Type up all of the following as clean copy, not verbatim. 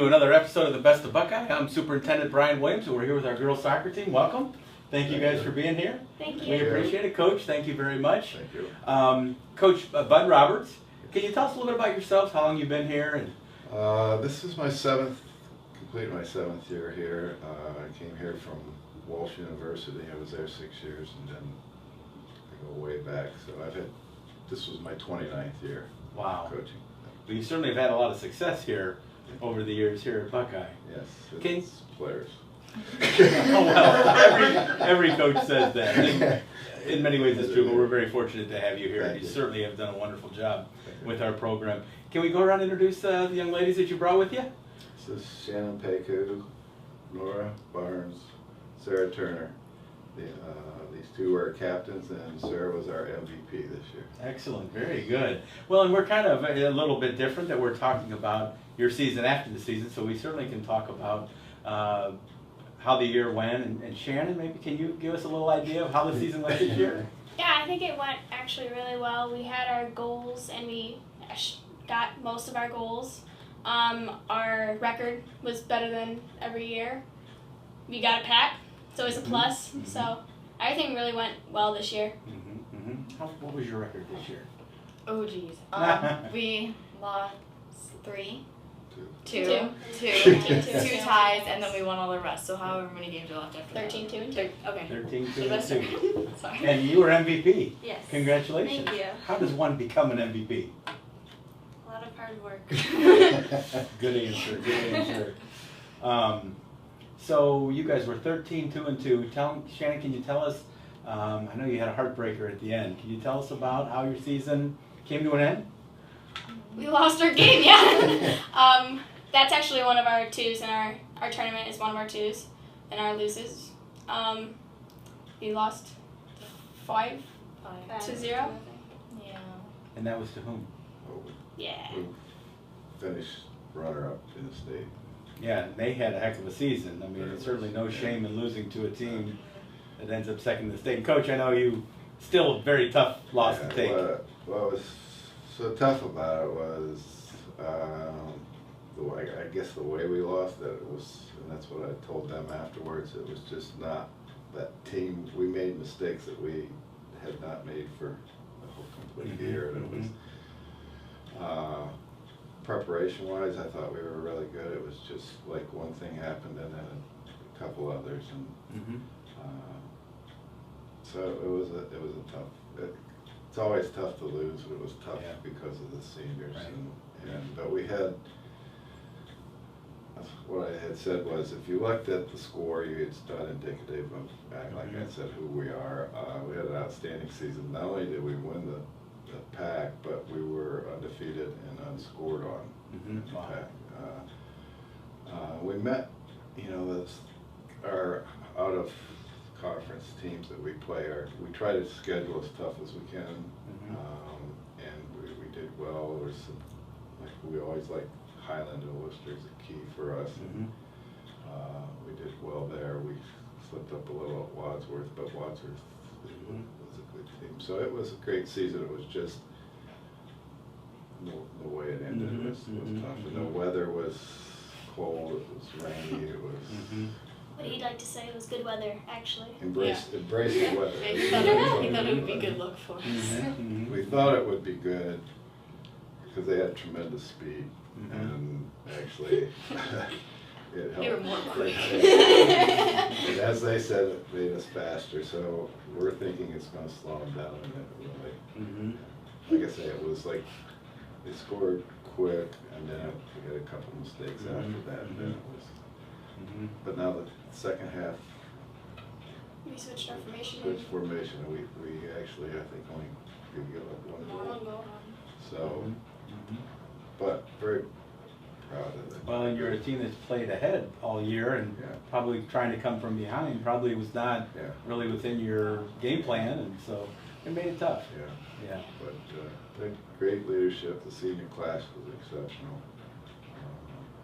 to another episode of the Best of Buckeye. I'm Superintendent Brian Williams, and we're here with our girls soccer team. Welcome. Thank you guys for being here. Thank you. We appreciate it. Coach, thank you very much. Thank you. Coach Bud Roberts, can you tell us a little bit about yourself, how long you've been here? This is my completed my seventh year here. I came here from Walsh University. I was there 6 years, and then I go way back. So this was my 29th year. Wow. Coaching. Well, you certainly have had a lot of success here over the years here at Buckeye. Yes, it's players. Oh, well, every coach says that. And in many ways it's true, but we're very fortunate to have you here. Thank You you. certainly have done a wonderful job with our program. Can we go around and introduce the young ladies that you brought with you? This is Shannon Peku, Nora Barnes, Sarah Turner. These two are captains, and Sarah was our MVP this year. Excellent, very good. Well, and we're kind of a little bit different that we're talking about your season after the season, so we certainly can talk about how the year went. And Shannon, maybe can you give us a little idea of how the season went this year? Yeah, I think it went actually really well. We had our goals and we got most of our goals. Our record was better than every year. We got a pack, so it's a plus. Mm-hmm. So everything really went well this year. Mm-hmm. Mm-hmm. What was your record this year? Oh geez. We lost three. Two. Two ties, and then we won all the rest. So however many games are left after 13, 2, and 2. Okay. 13, 2, The rest are- and 2. Sorry. And you were MVP. Yes. Congratulations. Thank you. How does one become an MVP? A lot of hard work. Good answer, good answer. So you guys were 13, 2, and 2. Shannon, can you tell us, I know you had a heartbreaker at the end. Can you tell us about how your season came to an end? We lost our game, yeah. That's actually one of our twos, and our tournament is one of our twos, and our loses. We lost 5 to 0. Yeah. And that was to whom? Yeah. We finished runner-up in the state. Yeah, they had a heck of a season. I mean, there's certainly no shame in losing to a team that ends up second in the state. And Coach, I know you still a very tough loss to take. What was so tough about it was, I guess the way we lost it was, and that's what I told them afterwards, it was just not that team. We made mistakes that we had not made for the whole complete year. And it was, preparation-wise, I thought we were really good. It was just like one thing happened and then a couple others, and so it was a tough. It's always tough to lose, but it was tough because of the seniors, right. But we had. What I had said was, if you looked at the score, it's not indicative of, like I said, who we are. We had an outstanding season. Not only did we win the pack, but we were undefeated and unscored on the pack. We met, our out of conference teams that we play. We try to schedule as tough as we can, and we did well. There's some, we always like Highland and Worcester is a key for us. And, we did well there. We slipped up a little at Wadsworth, but Wadsworth was a good team. So it was a great season. It was just the way it ended was tough. And the weather was cold. It was rainy. It was. What he'd like to say was good weather, actually. Embrace the weather. He thought it would be good luck for us. We thought it would be good because they had tremendous speed, and actually it helped. They were more quick. And as they said, it made us faster. So we're thinking it's going to slow them down, and it really, like I say, it was like they scored quick, and then we had a couple mistakes after that, and then it was. But now the second half, We switched our formation. switch formation, and we actually, I think, only did give up one goal. So, but very proud of it. Well, and you're a team that's played ahead all year and probably trying to come from behind probably was not really within your game plan, and so it made it tough. Yeah. But great leadership. The senior class was exceptional.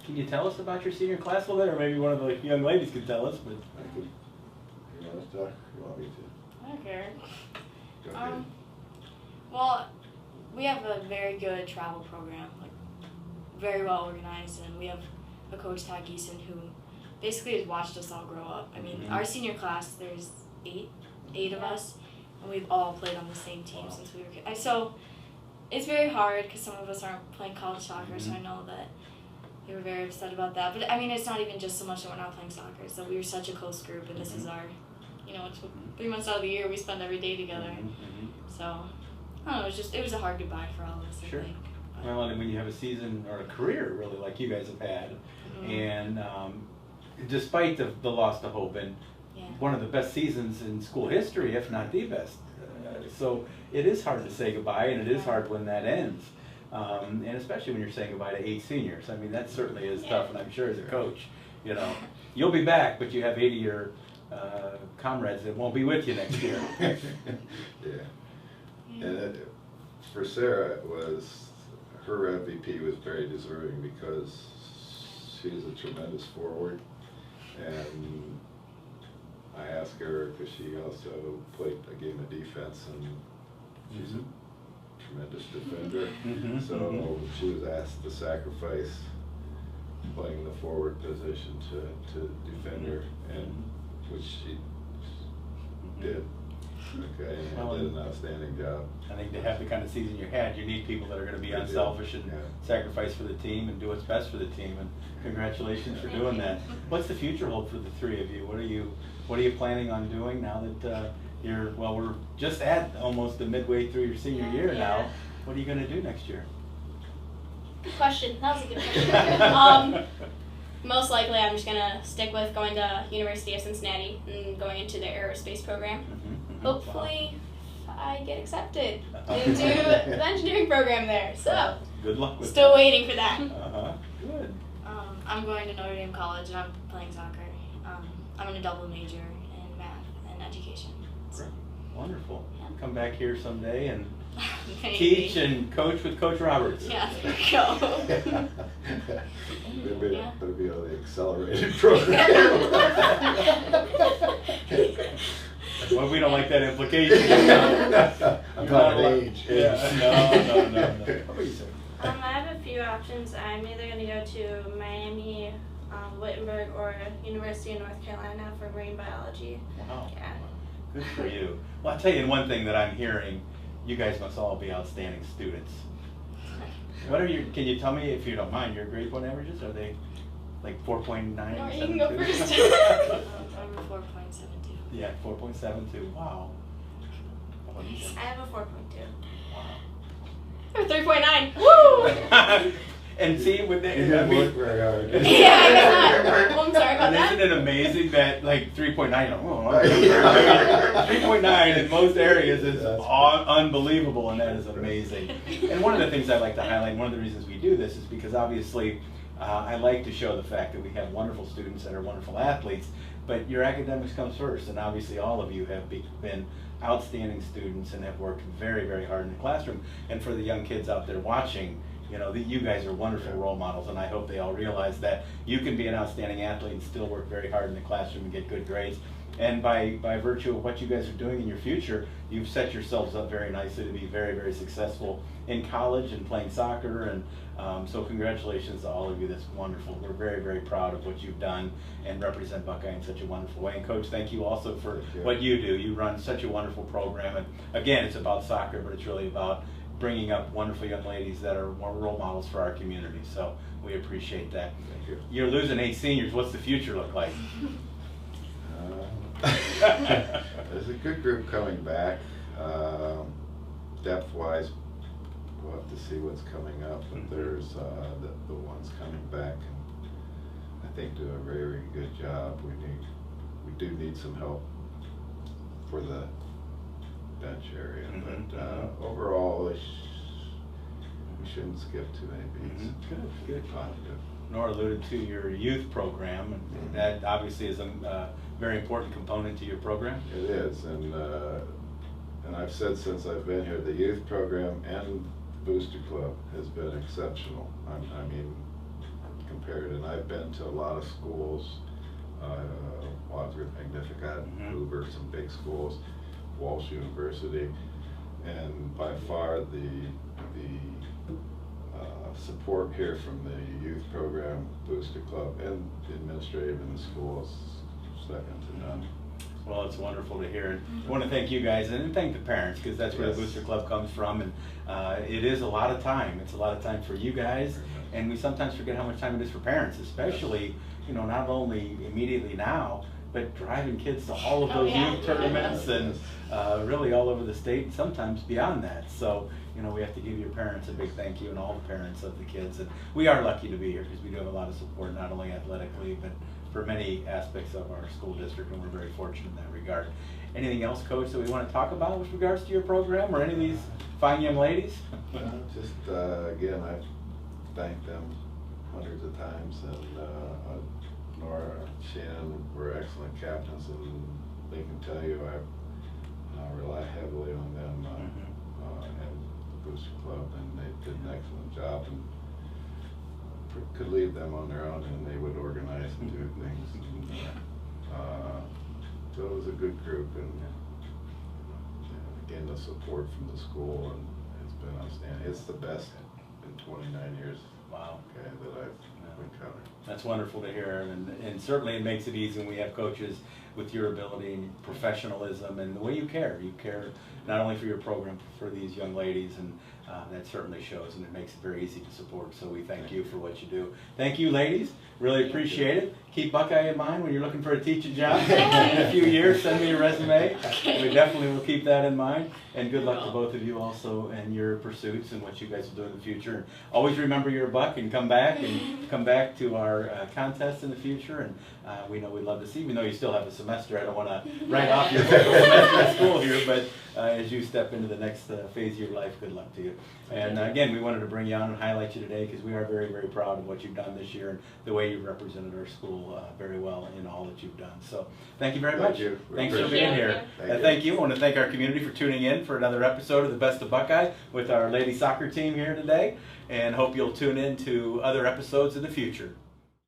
Can you tell us about your senior class a little bit, or maybe one of the young ladies could tell us? But I could. You want to talk? You want me to? I don't care. Go ahead. Well, we have a very good travel program, like very well organized, and we have a coach, Todd Geeson, who basically has watched us all grow up. I mean, our senior class, there's eight of us, and we've all played on the same team since we were kids. So it's very hard because some of us aren't playing college soccer, so I know that they were very upset about that. But I mean, it's not even just so much that we're not playing soccer. So we were such a close group, and this is our, it's 3 months out of the year we spend every day together. So I don't know, it was a hard goodbye for all of us, Sure. I think. But, Well, and when you have a season or a career really like you guys have had, and despite the loss to hope, and one of the best seasons in school history, if not the best. So it is hard to say goodbye, and it is hard when that ends. And especially when you're saying goodbye to 8 seniors. I mean, that certainly is tough, and I'm sure as a coach, you'll be back, but you have 8 of your comrades that won't be with you next year. And for Sarah, her MVP was very deserving because she is a tremendous forward, and I asked her because she also played a game of defense, and she's a tremendous defender. So she was asked to sacrifice playing the forward position to defend her, and which she did. Okay, and did an outstanding job. I think to have the kind of season you had, you need people that are going to be unselfish and sacrifice for the team and do what's best for the team. And congratulations for doing that. What's the future hold for the 3 of you? What are you planning on doing now that we're just at almost the midway through your senior year now? What are you going to do next year? Good question. That was a good question. Most likely, I'm just gonna stick with going to University of Cincinnati and going into the aerospace program. Hopefully, I get accepted into the engineering program there. So good luck with still that. waiting for that. Good. I'm going to Notre Dame College, and I'm playing soccer. I'm in a double major in math and education. Great. Wonderful. Come back here someday and Maybe. teach and coach with Coach Roberts. Yeah, there we go. Better be on the accelerated program. Well, we don't like that implication. I'm talking age. No. What about you, sir? I have a few options. I'm either going to go to Miami, Wittenberg, or University of North Carolina for marine biology. Wow. Yeah. Good for you. Well, I'll tell you one thing that I'm hearing. You guys must all be outstanding students. Can you tell me, if you don't mind, your grade point averages? Are they like 4.9? No, you can go first. Over 4.72. Yeah, 4.72. Wow. I have a 4.2. Or 3.9. Woo! And see, with the, You didn't work very hard. Yeah, I guess not. Well, I'm sorry about and that. isn't it amazing that like 3.9, 3.9 in most areas is unbelievable, and that is amazing. And one of the things I like to highlight, one of the reasons we do this is because obviously I like to show the fact that we have wonderful students that are wonderful athletes, but your academics comes first, and obviously all of you have been outstanding students and have worked very, very hard in the classroom. And for the young kids out there watching, you guys are wonderful role models, and I hope they all realize that you can be an outstanding athlete and still work very hard in the classroom and get good grades. And by virtue of what you guys are doing in your future, you've set yourselves up very nicely to be very, very successful in college and playing soccer. And so congratulations to all of you. That's wonderful. We're very, very proud of what you've done and represent Buckeye in such a wonderful way. And Coach, thank you also for what you do. You run such a wonderful program. And again, it's about soccer, but it's really about bringing up wonderful young ladies that are role models for our community. So we appreciate that. Thank you. You're losing 8 seniors. What's the future look like? There's a good group coming back. Depth-wise, we'll have to see what's coming up, but there's the ones coming back, and I think do a very, very good job. We do need some help for the bench area, but overall, we shouldn't skip too many beats. Good. Positive. Nora alluded to your youth program, and that obviously is a very important component to your program. It is, and I've said since I've been here, the youth program and Booster Club has been exceptional. I mean, compared, and I've been to a lot of schools, Wadsworth, Magnificat, Hoover, some big schools, Walsh University, and by far the support here from the youth program, Booster Club, and the administrative in the school is second to none. Well, it's wonderful to hear. I want to thank you guys and thank the parents, because that's where Yes. the Booster Club comes from, and it is a lot of time. It's a lot of time for you guys, and we sometimes forget how much time it is for parents, especially, you know, not only immediately now, but driving kids to all of Oh, those yeah. youth tournaments and really all over the state, and sometimes beyond that. So, you know, we have to give your parents a big thank you, and all the parents of the kids. And we are lucky to be here because we do have a lot of support, not only athletically, but for many aspects of our school district, and we're very fortunate in that regard. Anything else, Coach, that we want to talk about with regards to your program or any of these fine young ladies? Just again, I've thanked them hundreds of times, and Nora, Shannon were excellent captains, and they can tell you I rely heavily on them and the Booster Club, and they did an excellent job, and could leave them on their own and they would organize and do things. And, so it was a good group, and again, the support from the school, and it's been outstanding. It's the best in 29 years. Wow. Okay, that I've encountered. That's wonderful to hear, and certainly it makes it easy when we have coaches with your ability and professionalism and the way you care. You care not only for your program, but for these young ladies, and that certainly shows, and it makes it very easy to support. So we thank you for what you do. Thank you, ladies. Really appreciate it. Keep Buckeye in mind when you're looking for a teaching job in a few years. Send me your resume. We definitely will keep that in mind. And good luck to both of you also in your pursuits and what you guys will do in the future. And always remember you're a Buck, and come back to our contests in the future. And we know we'd love to see you, even though you still have a semester. I don't want to write off your semester at school here, but as you step into the next phase of your life, good luck to you. And again, we wanted to bring you on and highlight you today because we are very, very proud of what you've done this year and the way you've represented our school very well in all that you've done. So thank you very much. Thank you. Thanks for Appreciate being it. here. Thank you. Thank you. I want to thank our community for tuning in for another episode of the Best of Buckeye with our lady soccer team here today, and hope you'll tune in to other episodes in the future.